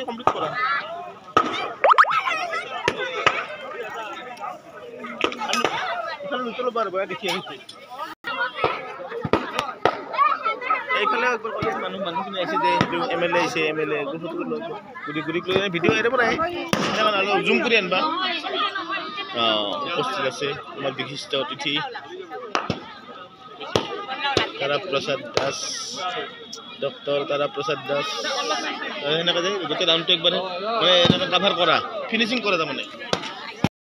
complete কৰা দেখি আহিছে এইফালে মানুহখিনি আহিছে যে MLA আহিছে MLA গুৰি ভিডিঅ' এৰিব নাই অলপ জুম কৰি আনবা উপস্থিত আছে আমাৰ বিশিষ্ট অতিথি তাৰাপ্ৰসাদ দাস ডক্টৰ তাৰাপ্ৰসাদ দাস এনেকৈ যে গোটেই ৰাউণ্ডটো একবাৰে মানে এনেকৈ কাভাৰ কৰা ফিনিচিং কৰা তাৰমানে